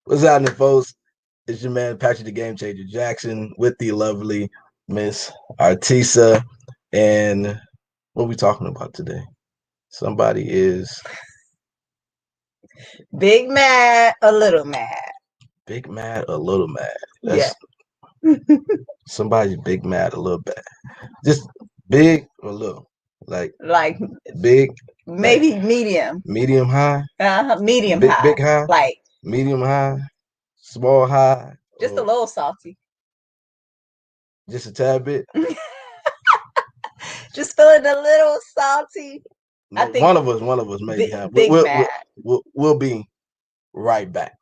What's happening, folks? It's your man Patrick the Game Changer Jackson with the lovely Miss Artisa. And what are we talking about today? Somebody is Big mad, a little mad. big mad, a little mad. Yeah. Somebody's big mad, a little bad. Just big or little. Like Like big, like maybe medium. medium high, Medium big high. high, Like medium high, small high, just a or little salty. just a tad bit. Just feeling a little salty. I think One of us maybe have. big mad. We'll be right back.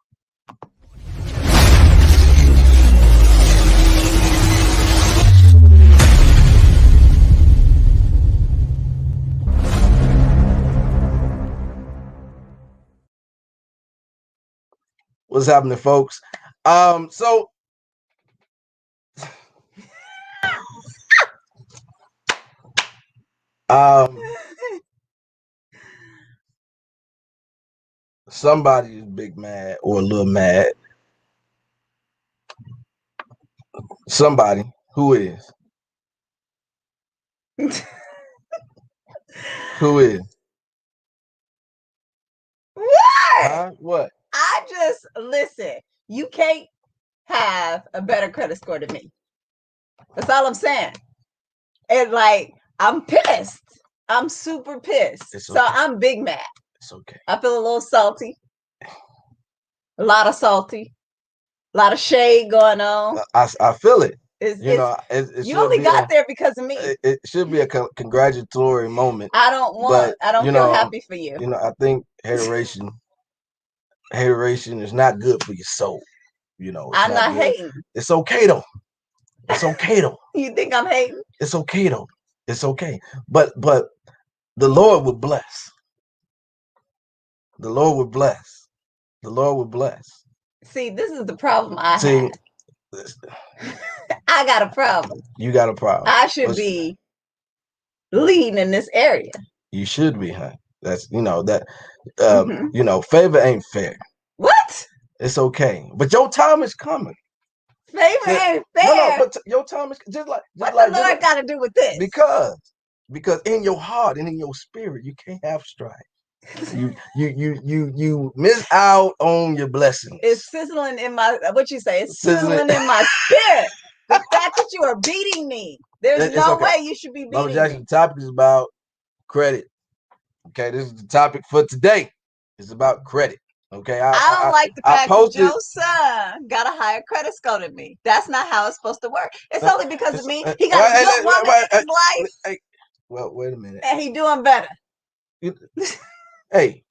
What's happening, folks? So somebody is big mad or a little mad. Somebody who is who is What? what? I just listen. You can't have a better credit score than me. That's all I'm saying. And like, I'm pissed. I'm super pissed. It's So okay. I'm big mad. It's okay. I feel a little salty. A lot of salty. A lot of shade going on. I feel it. It's, You know, you only got there because of me. It should be a congratulatory moment. I don't feel happy for you. You know, I think hateration is not good for your soul. You know, I'm not hating. It's okay though. It's okay though. You think I'm hating? It's okay though. It's okay. But the Lord would bless. The Lord would bless. The Lord would bless. See, this is the problem I have. I got a problem. You got a problem. I should be leading in this area. You should be, huh? That's you know, favor ain't fair. What? It's okay. But your time is coming. Favor ain't fair. No, but your time is what the Lord got to do with this? Because in your heart and in your spirit, you can't have strife. You miss out on your blessings. It's sizzling in my It's sizzling in my spirit. The fact that you are beating me. There's no way you should be beating Jackson, me. The topic is about credit. Okay, this is the topic for today. It's about credit. Okay, I don't like the fact that your son got a higher credit score than me. That's not how it's supposed to work. It's only because of me. He got a good woman in his life. Well, wait a minute. And he doing better. Hey,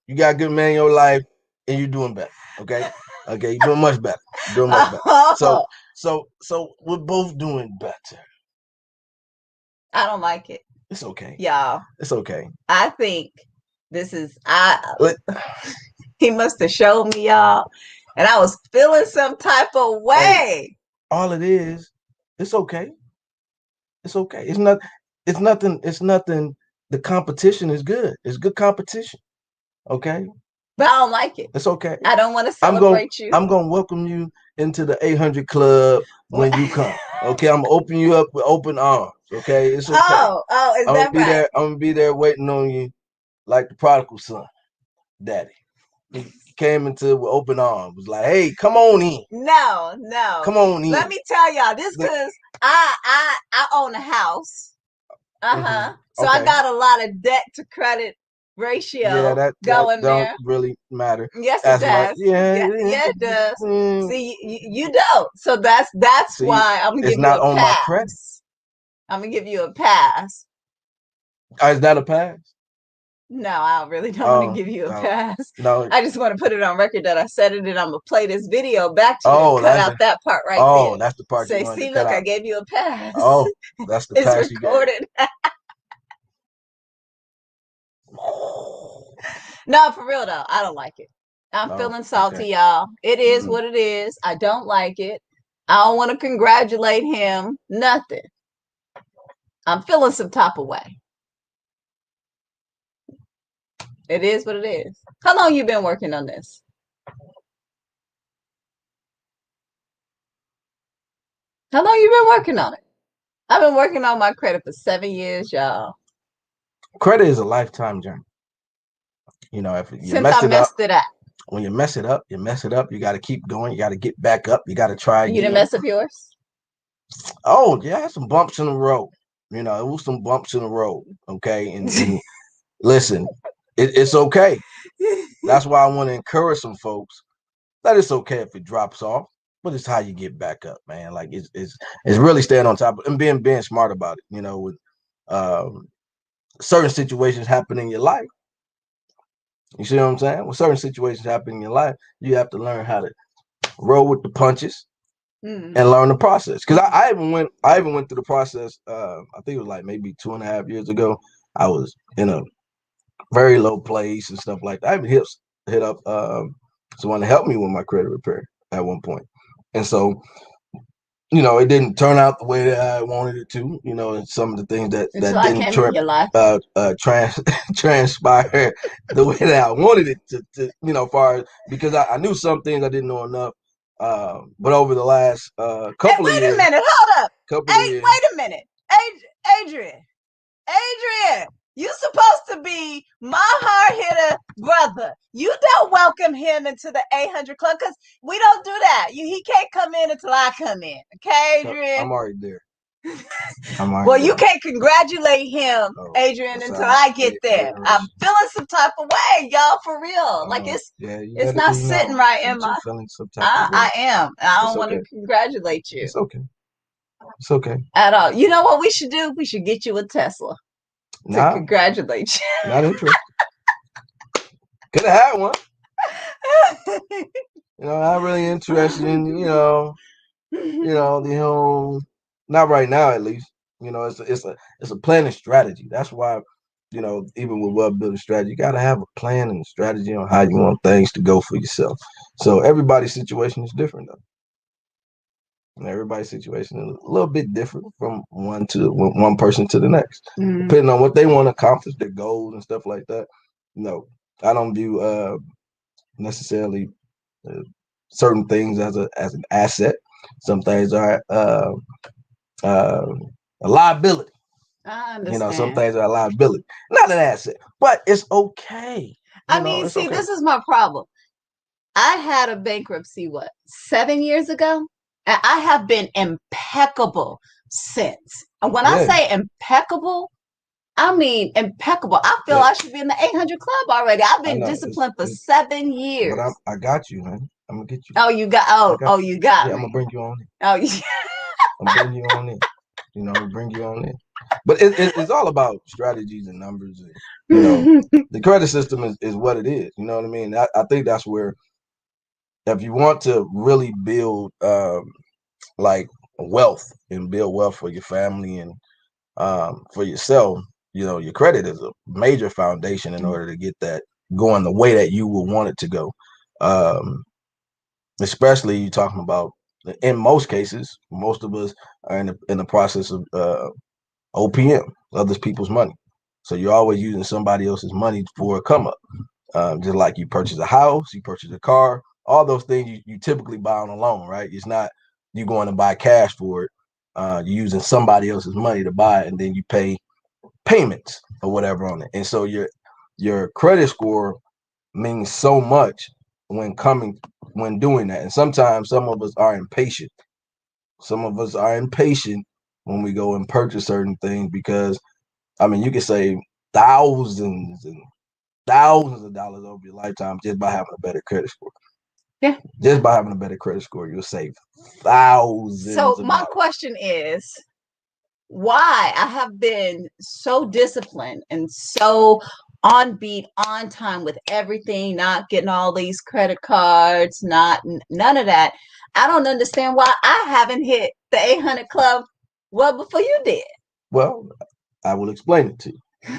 you got a good man in your life, and you're doing better. Okay, you're doing much better. You're doing much better. So we're both doing better. I don't like it. It's okay, y'all. It's okay. I think this is he must have showed me, y'all, and I was feeling some type of way. Hey, all it is, it's okay. It's okay. It's nothing. It's nothing. The competition is good. It's good competition. Okay. But I don't like it. It's okay. I don't want to celebrate you. I'm gonna welcome you into the 800 Club when you come. Okay, I'm gonna open you up with open arms. Okay, it's okay. Oh, is that right? I'm gonna be there waiting on you, like the prodigal son, daddy. He came into with open arms, was like, "Hey, come on in." No, come on in. Let me tell y'all this, because I own a house. So I got a lot of debt to credit ratio that going there. Don't really matter. Yes, it does. Yeah, it does. See, you don't. So that's why I'm gonna give you a pass. It's not on my credit. I'm gonna give you a pass. Is that a pass? No, I really don't want to give you a pass. No, I just want to put it on record that I said it, and I'm gonna play this video back to you and cut out that part right there. Oh, that's the part. Say, see, look, I gave you a pass. Oh, that's the pass you got. It's recorded. No, for real though, I don't like it. I'm feeling salty, y'all. It is what it is. I don't like it. I don't want to congratulate him. Nothing. I'm feeling some type of way. It is what it is. How long you been working on this? How long you been working on it? I've been working on my credit for 7 years, y'all. Credit is a lifetime journey. You know, if you Since mess I it up, messed it up. when you mess it up, you mess it up. You got to keep going. You got to get back up. You got to try You didn't again. mess up yours? Oh, yeah, I had some bumps in the road. You know, it was some bumps in the road. Okay. And listen, it's okay. That's why I want to encourage some folks that it's okay if it drops off, but it's how you get back up, man. Like it's really staying on top of, and being smart about it. You know, with um, certain situations happen in your life. You see what I'm saying? When certain situations happen in your life, you have to learn how to roll with the punches and learn the process. Because I even went through the process. I think it was like maybe 2.5 years ago. I was in a very low place and stuff like that. I even hit up someone to help me with my credit repair at one point. And so, you know, it didn't turn out the way that I wanted it to, you know, and some of the things that Until I didn't came in your life. transpire the way that I wanted it to you know, because I knew some things I didn't know enough. But over the last couple of years. Wait a minute, hold up. Couple of years. Wait a minute. Adrian, you supposed to be my hard hitter brother. You don't welcome him into the 800 Club because we don't do that. He can't come in until I come in. Okay, Adrian? I'm already there. Well, you can't congratulate him, Adrian, until I get there. I'm feeling some type of way, y'all, for real. Like it's not sitting right in my. I am. I don't want to congratulate you. It's okay. It's okay. At all. You know what we should do? We should get you a Tesla to congratulate you. Not interested. Could have had one. You know, I'm really interested in, you know, the whole, not right now at least. You know, it's a planning strategy. That's why, you know, even with wealth building strategy, you gotta have a plan and a strategy on how you want things to go for yourself. So everybody's situation is different though. And everybody's situation is a little bit different from one person to the next, depending on what they want to accomplish, their goals and stuff like that. No, I don't view necessarily certain things as an asset. Some things are a liability. I understand. You know, some things are a liability, not an asset, but it's okay. I mean, see, this is my problem. I had a bankruptcy, 7 years ago? And I have been impeccable since. And when I say impeccable, I mean impeccable. I feel I should be in the 800 Club already. I've been disciplined for 7 years. But I got you, man. I'm gonna get you. Oh, you got. You got. Yeah, I'm gonna bring you on in. Oh, yeah. I'm bring you on in. You know, I'm bring you on in. But it's all about strategies and numbers. And, you know, the credit system is what it is. You know what I mean? I think that's where, if you want to really build like wealth and build wealth for your family and for yourself, you know, your credit is a major foundation in order to get that going the way that you will want it to go. Especially you're talking about, in most cases, most of us are in the process of OPM, other people's money. So you're always using somebody else's money for a come up. Just like you purchase a house, you purchase a car, all those things you typically buy on a loan, right? It's not you going to buy cash for it. You're using somebody else's money to buy it, and then you pay payments or whatever on it. And so your credit score means so much when doing that. And sometimes some of us are impatient. Some of us are impatient when we go and purchase certain things because, I mean, you can save thousands and thousands of dollars over your lifetime just by having a better credit score. Yeah. Just by having a better credit score, you'll save thousands. So my question is, why I have been so disciplined and so on beat, on time with everything, not getting all these credit cards, none of that. I don't understand why I haven't hit the 800 Club well before you did. Well, I will explain it to you.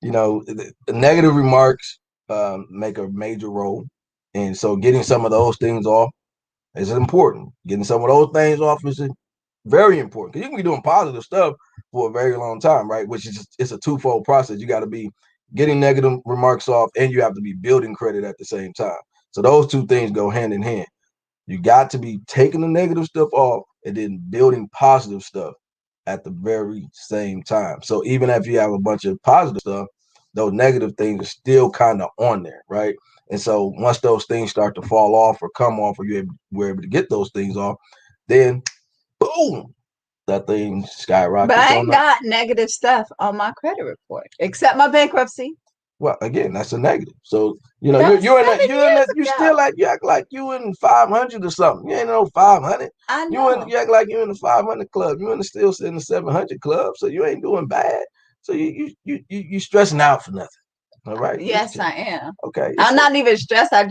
You know, the negative remarks make a major role. And so getting some of those things off is important. Getting some of those things off is very important. Because you can be doing positive stuff for a very long time, right? Which is it's a twofold process. You got to be getting negative remarks off, and you have to be building credit at the same time. So those two things go hand in hand. You got to be taking the negative stuff off and then building positive stuff at the very same time. So even if you have a bunch of positive stuff, those negative things are still kind of on there, right? And so once those things start to fall off or come off, or you were able to get those things off, then boom, that thing skyrockets. But I ain't got negative stuff on my credit report except my bankruptcy. Well, again, that's a negative. So you're still like, you act like you in 500 or something. You ain't no 500. I know. You act like you in the 500 club. You still in the 700 club. So you ain't doing bad. So you stressing out for nothing. All right. Yes, I am. Okay. I'm not even stressed. I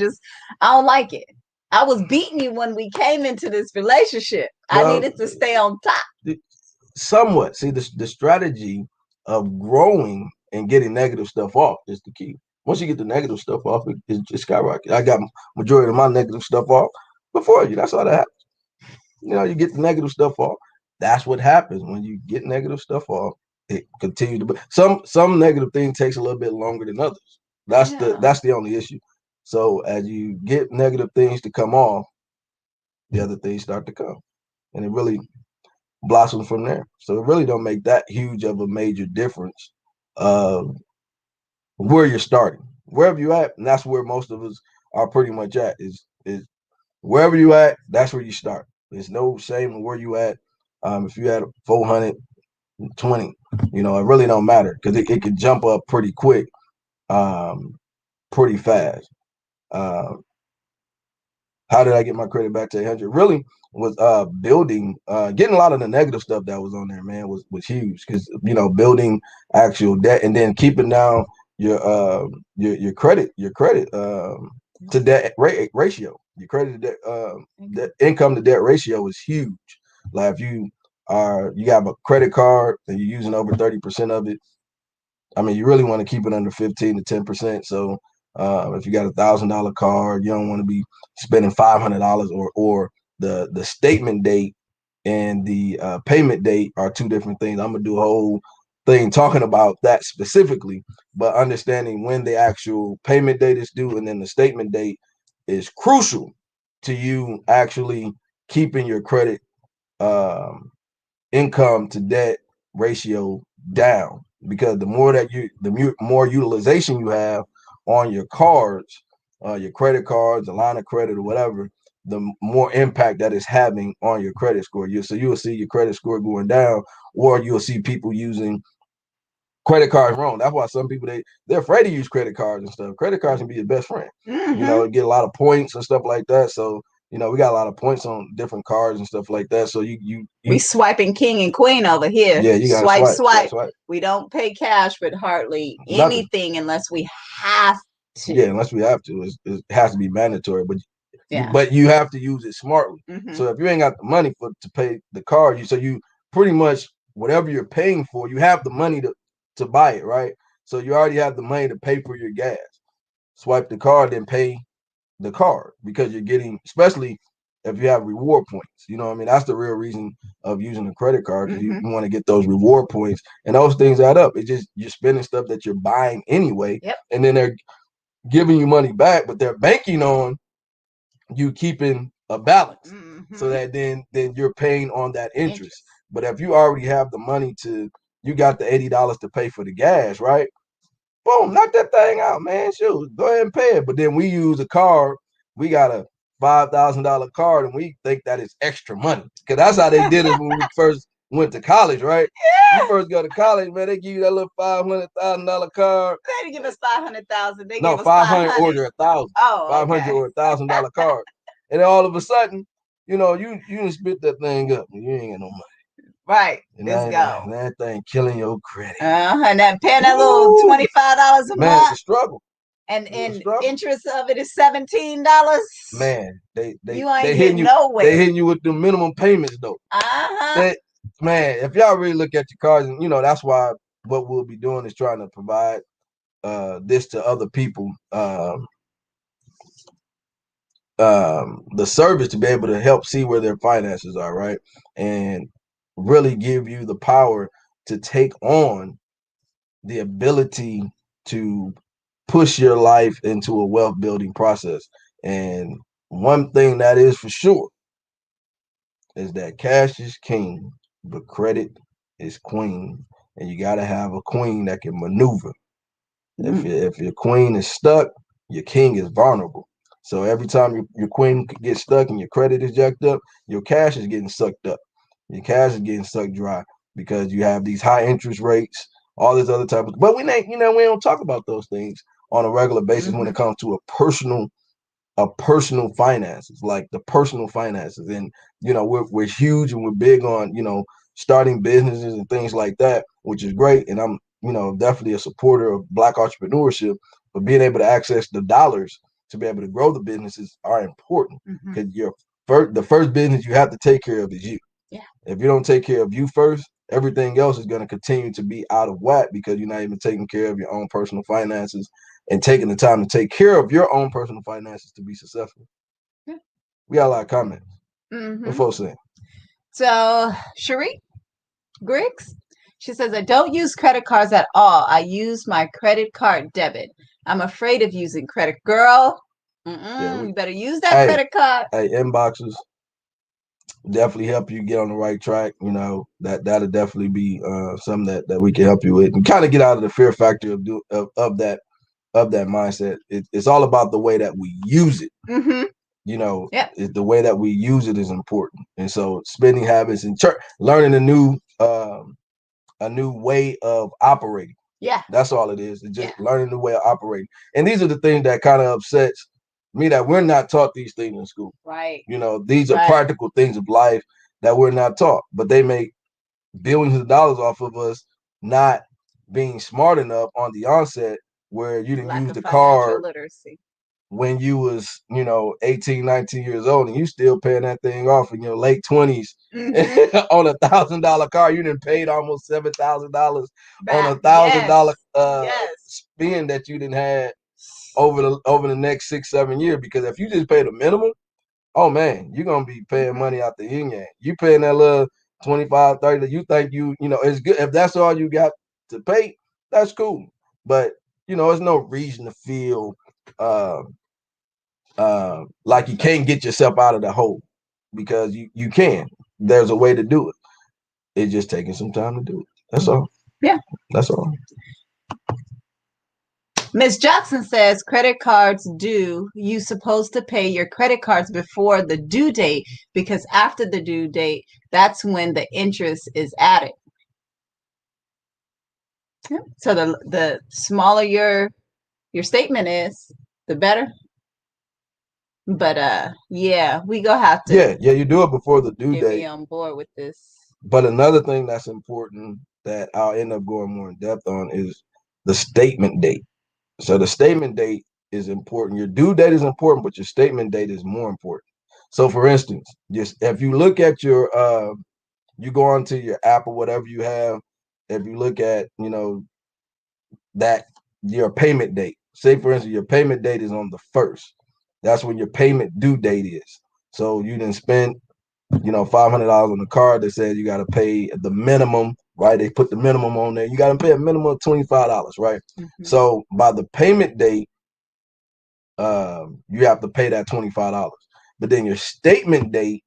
don't like it. I was beating you when we came into this relationship. Well, I needed to stay on top. Somewhat. See, the strategy of growing and getting negative stuff off is the key. Once you get the negative stuff off, it skyrockets. I got majority of my negative stuff off before you. That's all that happens. You get the negative stuff off. That's what happens when you get negative stuff off. It continues to. Some negative thing takes a little bit longer than others. That's the only issue. So as you get negative things to come off, the other things start to come, and it really blossoms from there. So it really don't make that huge of a major difference where you're starting. Wherever you at, and that's where most of us are pretty much at, is wherever you at, that's where you start. There's no shame in where you at. If you had 420, it really don't matter, because it could jump up pretty quick, pretty fast. How did I get my credit back to 800? Really was building, getting a lot of the negative stuff that was on there, man, was huge, because building actual debt and then keeping down your credit to debt ratio. Your credit to debt, income to debt ratio is huge. Like if you have a credit card and you're using over 30% of it, I mean, you really want to keep it under 15 to 10%. So if you got $1,000 card, you don't want to be spending $500, or the statement date and the payment date are two different things. I'm gonna do a whole thing talking about that specifically, but understanding when the actual payment date is due and then the statement date is crucial to you actually keeping your credit income to debt ratio down, because the more utilization you have on your cards, your credit cards, a line of credit or whatever, the more impact that is having on your credit score. So you will see your credit score going down, or you'll see people using credit cards wrong. That's why some people they're afraid to use credit cards and stuff. Credit cards can be your best friend. Mm-hmm. Get a lot of points and stuff like that. So we got a lot of points on different cards and stuff like that. So we swiping king and queen over here. Yeah, you got swipe. We don't pay cash with hardly anything unless we have to. Yeah, unless we have to. It has to be mandatory, but you have to use it smartly. Mm-hmm. So if you ain't got the money to pay the card, you pretty much, whatever you're paying for, you have the money to buy it, right? So you already have the money to pay for your gas. Swipe the card, then pay the card, because you're getting, especially if you have reward points. That's the real reason of using a credit card, because you want to get those reward points, and those things add up. It's just you're spending stuff that you're buying anyway, and then they're giving you money back, but they're banking on you keeping a balance, so that then you're paying on that interest. But if you already have the money you got the $80 to pay for the gas, right? Boom, knock that thing out, man. Shoot, go ahead and pay it. But then we use a card. We got a $5,000 card, and we think that is extra money, because that's how they did it when we first went to college, right? Yeah. You first go to college, man. They give you that little $500,000 card. They didn't give us 500,000. They gave us 500 or 1,000. Oh, $500 or $1,000 card, and then all of a sudden, you done spit that thing up, and you ain't got no money. Right. Let's go. That thing killing your credit. And that paying that little $25 a month. It's a struggle. And interest of it is $17. Man, they hitting you nowhere. They hitting you with the minimum payments though. Man, if y'all really look at your cards, and that's why what we'll be doing is trying to provide this to other people, the service to be able to help see where their finances are, right? And really give you the power to take on the ability to push your life into a wealth building process. And one thing that is for sure is that cash is king, but credit is queen. And you got to have a queen that can maneuver. If your queen is stuck, your king is vulnerable. So every time your queen gets stuck and your credit is jacked up, your cash is getting sucked up. Your cash is getting sucked dry because you have these high interest rates, all this other type of. But we don't talk about those things on a regular basis when it comes to a personal finances, like the personal finances. And we're huge and we're big on starting businesses and things like that, which is great. And I'm definitely a supporter of Black entrepreneurship, but being able to access the dollars to be able to grow the businesses are important because the first business you have to take care of is you. Yeah. If you don't take care of you first, everything else is going to continue to be out of whack because you're not even taking care of your own personal finances and taking the time to take care of your own personal finances to be successful. Yeah. We got a lot of comments. What folks saying? So Cherie Griggs, she says, I don't use credit cards at all. I use my credit card debit. I'm afraid of using credit. Girl, you better use that credit card. Hey, inboxes definitely help you get on the right track. That'll definitely be something that we can help you with and kind of get out of the fear factor of that mindset. It's all about the way that we use it. The way that we use it is important. And so spending habits and learning a new way of operating. Yeah. That's all it is. It's just learning a new way of operating. And these are the things that kind of upsets me that we're not taught these things in school. Right. These are practical things of life that we're not taught, but they make billions of dollars off of us not being smart enough on the onset where you didn't use the card literacy when you was 18, 19 years old and you still paying that thing off in your late 20s on $1,000 car. You didn't paid almost $7,000 on $1,000 spend that you didn't have over the next 6-7 years. Because if you just pay the minimum, oh man, you're gonna be paying money out the yin yang. You paying that little 25, 30 that you think it's good. If that's all you got to pay, that's cool. But there's no reason to feel like you can't get yourself out of the hole, because you can. There's a way to do it. It's just taking some time to do it. That's all. Yeah. That's all. Miss Jackson says credit cards due. You supposed to pay your credit cards before the due date, because after the due date, that's when the interest is added. Yeah. So the smaller your statement is, the better. But yeah, we gonna have to. Yeah, you do it before the due date. Get me on board with this. But another thing that's important that I'll end up going more in depth on is the statement date. So the statement date is important. Your due date is important, but your statement date is more important. So for instance, just if you look at your you go onto your app or whatever you have, if you look at that your payment date, say for instance your payment date is on the 1st. That's when your payment due date is. So you didn't spend $500 on the card that says you got to pay the minimum, right? They put the minimum on there. You got to pay a minimum of $25, right? So by the payment date, you have to pay that $25. But then your statement date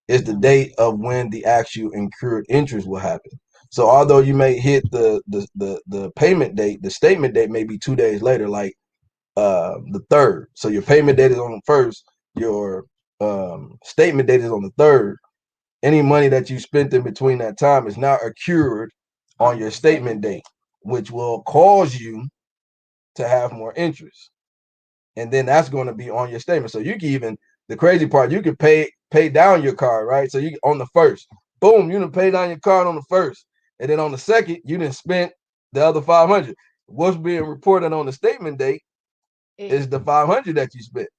is the date of when the actual incurred interest will happen. So although you may hit the payment date, the statement date may be 2 days later, like the 3rd. So your payment date is on the 1st. Your statement date is on the 3rd. Any money that you spent in between that time is now accrued on your statement date, which will cause you to have more interest. And then that's going to be on your statement. So you can even, the crazy part, you can pay down your card, right? So you on the 1st, boom, you done pay down your card on the 1st. And then on the 2nd, you done spent the other $500. What's being reported on the statement date is the $500 that you spent.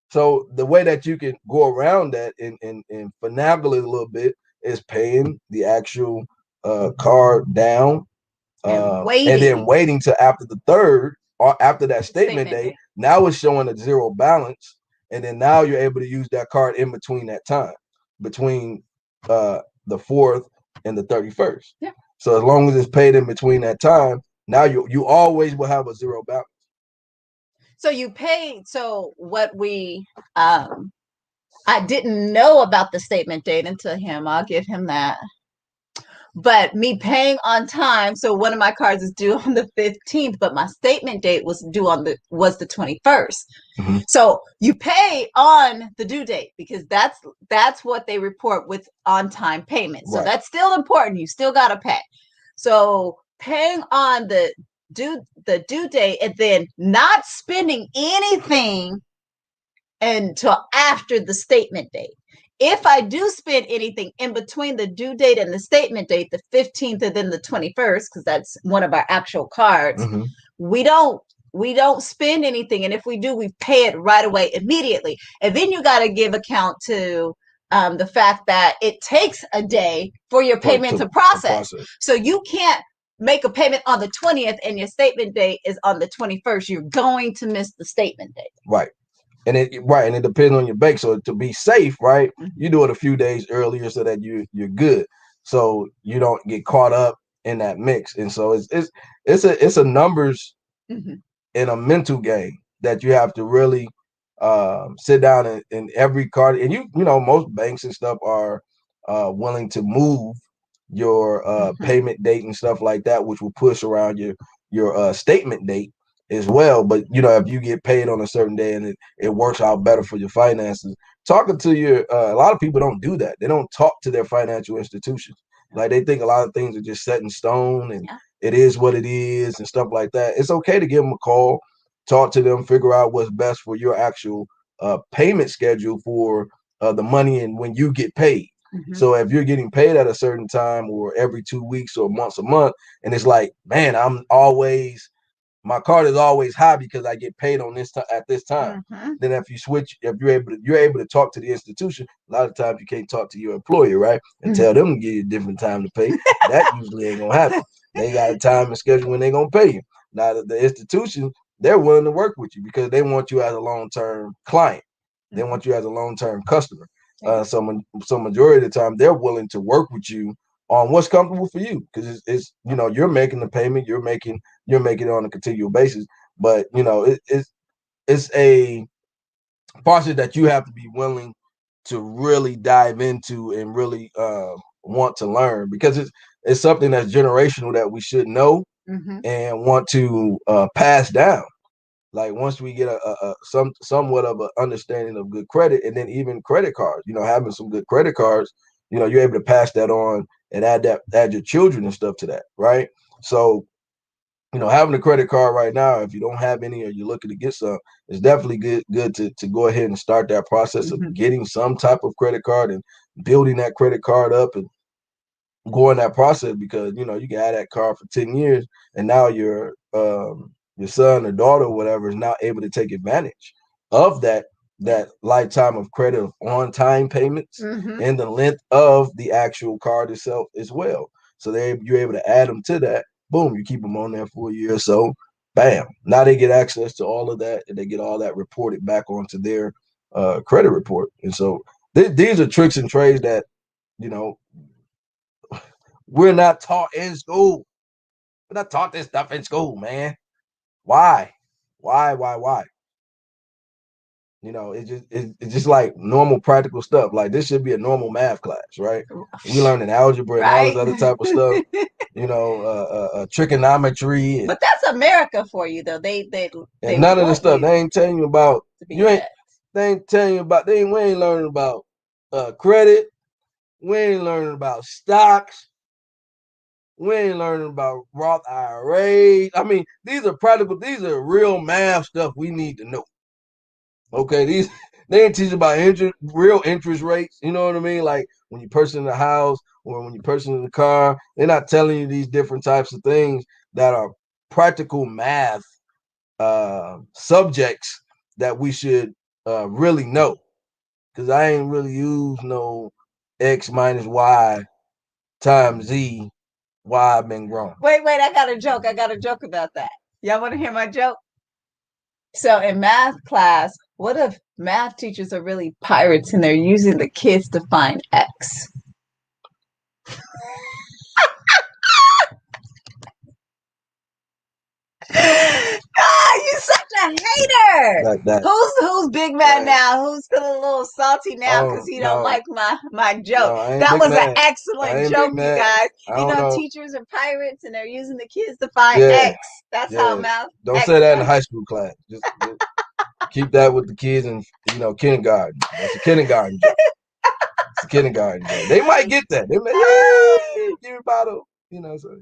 So the way that you can go around that and finagle it a little bit is paying the actual card down and then waiting till after the 3rd or after that statement date. Now it's showing a zero balance, and then now you're able to use that card in between that time, between the 4th and the 31st. Yeah. So as long as it's paid in between that time, Now you always will have a zero balance. So you paid. So what we I didn't know about the statement date until him. I'll give him that. But me paying on time, so one of my cards is due on the 15th, but my statement date was due on the 21st. Mm-hmm. So you pay on the due date because that's what they report with on time payment. So Right. that's still important. You still got to pay. So paying on the due date and then not spending anything until after the statement date. If I do spend anything in between the due date and the statement date, the 15th and then the 21st, because that's one of our actual cards, Mm-hmm. we don't spend anything. And if we do, we pay it right away immediately. And then you got to give account to the fact that it takes a day for your payment to process. So you can't make a payment on the 20th and your statement date is on the 21st. You're going to miss the statement date. Right. And it depends on your bank. So to be safe, right, you do it a few days earlier so that you're good, so you don't get caught up in that mix. And so it's a numbers Mm-hmm. and a mental game that you have to really sit down in every card. And you know most banks and stuff are willing to move your Mm-hmm. payment date and stuff like that, which will push around your statement date as well. But you know, if you get paid on a certain day and it works out better for your finances, talking to your a lot of people don't do that. They don't talk to their financial institutions. Like they think a lot of things are just set in stone and it is what it is and stuff like that. It's okay to give them a call, talk to them, figure out what's best for your actual payment schedule for the money and when you get paid. Mm-hmm. So if you're getting paid at a certain time or every 2 weeks or once a month, and it's like, man, my card is always high because I get paid on this at this time. Mm-hmm. Then if you switch, if you're able to talk to the institution, a lot of times you can't talk to your employer, right? And tell them to give you a different time to pay. That usually ain't gonna happen. They got a time and schedule when they're gonna pay you. Now the institution, they're willing to work with you because they want you as a long-term client. They want you as a long-term customer. So majority of the time they're willing to work with you on what's comfortable for you because it's you know you're making the payment, you're making it on a continual basis. But you know it's a process that you have to be willing to really dive into and really want to learn because it's something that's generational that we should know and want to pass down. Like once we get a somewhat of an understanding of good credit, and then even credit cards, you know, having some good credit cards, you know, you're able to pass that on and add your children and stuff to that, right? So, you know, having a credit card right now, if you don't have any or you're looking to get some, it's definitely good to go ahead and start that process of getting some type of credit card and building that credit card up and going that process because you know you can have that card for 10 years and now your son or daughter or whatever is now able to take advantage of that lifetime of credit of on-time payments and the length of the actual card itself as well. So you're able to add them to that. Boom, you keep them on there for a year or so. Bam. Now they get access to all of that and they get all that reported back onto their credit report. And so these are tricks and trades that, you know, we're not taught in school. We're not taught this stuff in school, man. Why? Why? You know, it's just like normal practical stuff. Like this should be a normal math class, right? We learning algebra and all this other type of stuff. You know, trigonometry. But that's America for you, though. They none of the stuff they ain't telling you about. You ain't. They ain't telling you about. We ain't learning about credit. We ain't learning about stocks. We ain't learning about Roth IRAs. I mean, these are practical. These are real math stuff we need to know. Okay, they ain't teaching about real interest rates. You know what I mean? Like when you purchase in the house or when you purchase in the car, they're not telling you these different types of things that are practical math subjects that we should really know. Because I ain't really used no X minus Y times Z. Why I've been grown. Wait, I got a joke. About that. Y'all want to hear my joke? So in math class, what if math teachers are really pirates and they're using the kids to find X? You such a hater. That Who's big mad now? Who's feeling a little salty now because he don't no, like my joke? no, I ain't That big was an mad. I excellent ain't joke, big you mad. guys. I You don't know, know. teachers are pirates and they're using the kids to find Yeah, X. That's how yeah. mouth. Don't say that in high school class. Just keep that with the kids in kindergarten. That's a kindergarten joke. It's a kindergarten joke. They might get that. They may, yay, give me a bottle. So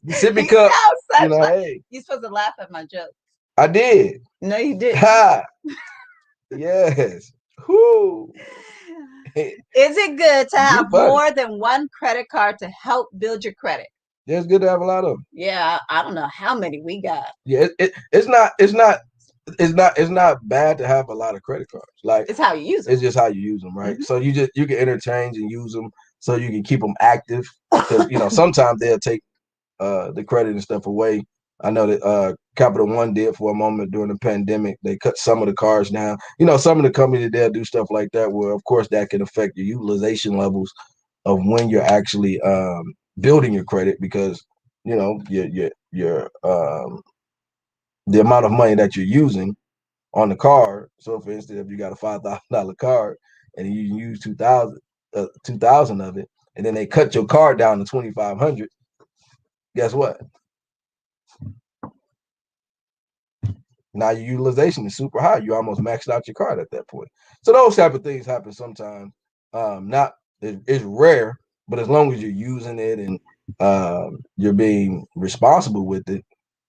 you sip me cup. Hey. You're supposed to laugh at my joke. I did. No, you didn't. Ha. Yes. Whoo. Is it good to have more than one credit card to help build your credit? Yeah, it's good to have a lot of them. Yeah, I don't know how many we got. Yeah, it's not bad to have a lot of credit cards. Like, it's how you use them. It's just how you use them, right? So you can interchange and use them so you can keep them active because sometimes they'll take the credit and stuff away. I know that Capital One did for a moment during the pandemic. They cut some of the cards down. Some of the companies they'll do stuff like that where, of course, that can affect your utilization levels of when you're actually building your credit because your the amount of money that you're using on the card. So, for instance, if you got a $5,000 card and you use 2,000 of it, and then they cut your card down to 2,500, guess what? Now your utilization is super high. You almost maxed out your card at that point. So those type of things happen sometimes. It's rare, but as long as you're using it and you're being responsible with it,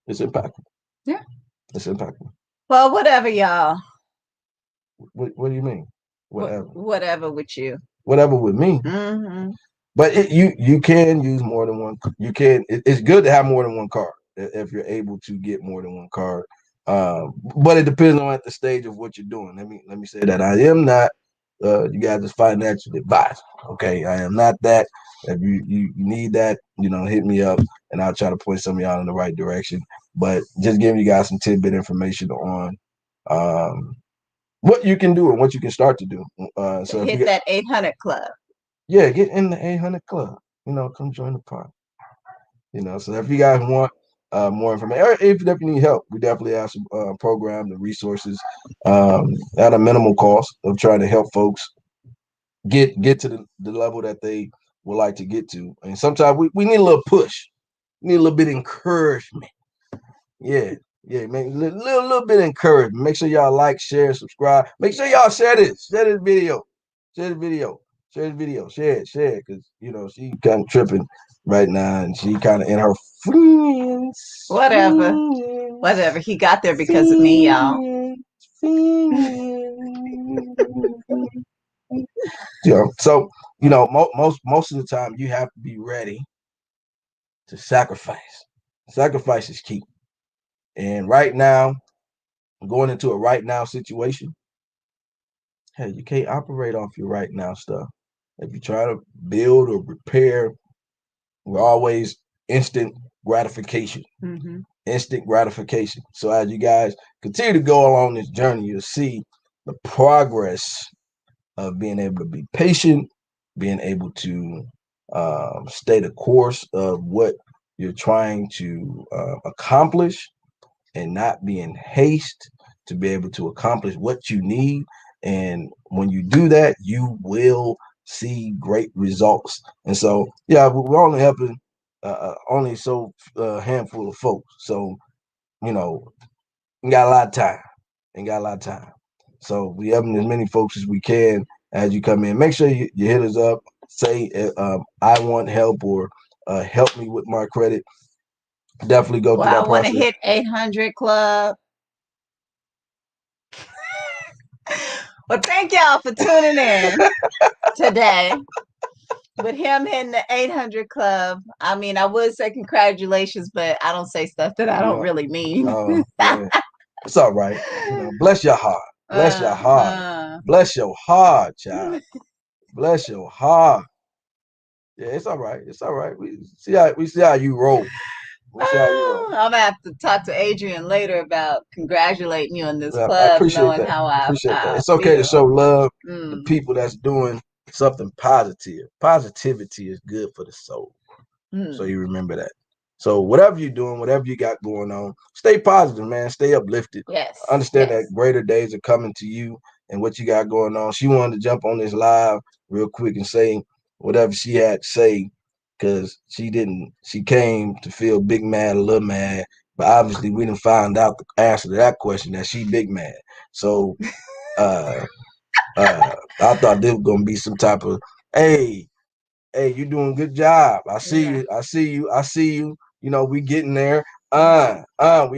it's impactful. Yeah, it's impactful. Well, whatever, y'all. What do you mean? Whatever. Whatever with you. Whatever with me. Mm-hmm. But you can use more than one. You can. It's good to have more than one card if you're able to get more than one card. But it depends on at the stage of what you're doing. Let me say that I am not you guys' financial advisor. Okay, I am not that. If you need that, hit me up and I'll try to point some of y'all in the right direction. But just giving you guys some tidbit information on what you can do and what you can start to do. So hit that 800 club. Yeah, get in the 800 club. Come join the party. So if you guys want more information, or if you need help, we definitely have some programs and resources at a minimal cost of trying to help folks get to the level that they would like to get to. And sometimes we need a little push. We need a little bit of encouragement. Yeah, make a little bit of encouragement. Make sure y'all like, share, subscribe. Make sure y'all share this. Share this video. Share the video. Share the video. Share it. Because, she kind of tripping right now. And she kind of in her friends. Whatever. He got there because of me, y'all. So, most of the time you have to be ready to sacrifice. Sacrifice is key. And right now, going into a right now situation, hey, you can't operate off your right now stuff. If you try to build or repair, we're always instant gratification. Mm-hmm. Instant gratification. So as you guys continue to go along this journey, you'll see the progress of being able to be patient, being able to stay the course of what you're trying to accomplish, and not be in haste to be able to accomplish what you need. And when you do that, you will see great results. And so, yeah, we're only helping only so handful of folks. So, ain't got a lot of time. So we helping as many folks as we can as you come in. Make sure you hit us up. Say I want help or help me with my credit. Definitely go through that process. I want to hit 800 club. Well, thank y'all for tuning in today. With him hitting the 800 club, I mean, I would say congratulations, but I don't say stuff that I don't really mean. Yeah. It's all right. Bless your heart. Bless your heart. Bless your heart, child. Bless your heart. Yeah, it's all right. It's all right. We see how you roll. I'm gonna have to talk to Adrian later about congratulating you on this club, knowing how I appreciate that. It's okay to show love to people that's doing something positive. Positivity is good for the soul. So you remember that. So whatever you're doing, whatever you got going on, stay positive, man. Stay uplifted. Yes. Understand yes. that greater days are coming to you and what you got going on. She wanted to jump on this live real quick and say whatever she had to say because she came to feel big mad, a little mad. But obviously we didn't find out the answer to that question that she big mad. So I thought there was gonna be some type of hey, you doing a good job. I see you. I see you. I see you. You know, we getting there. We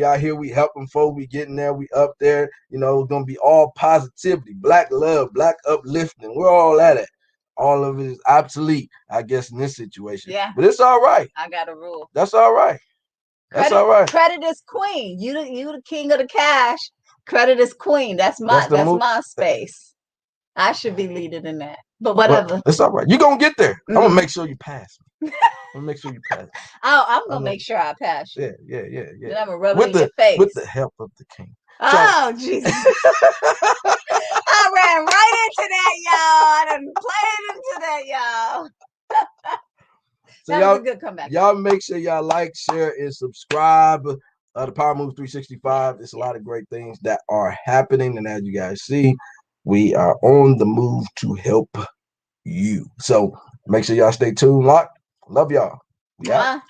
out here, we helping folk, we getting there, we up there, you know, it's gonna be all positivity, black love, black uplifting. We're all at it. All of it is obsolete, I guess, in this situation. Yeah. But it's all right. I got a rule. That's all right. That's all right. Credit is queen. You the king of the cash. Credit is queen. That's my space. I should be leading in that. But whatever. Well, it's all right. You're gonna get there. I'm gonna make sure you pass. I'm gonna make sure you pass. I'm gonna make sure I pass you. Yeah. Then I'm gonna rub it in your face. With the help of the king. Oh, Jesus. I ran right into that, y'all. I done played into that, y'all. So that was a good comeback. Y'all make sure y'all like, share, and subscribe. The Power Move 365. There's a lot of great things that are happening. And as you guys see, we are on the move to help you. So make sure y'all stay tuned. Love y'all. We out.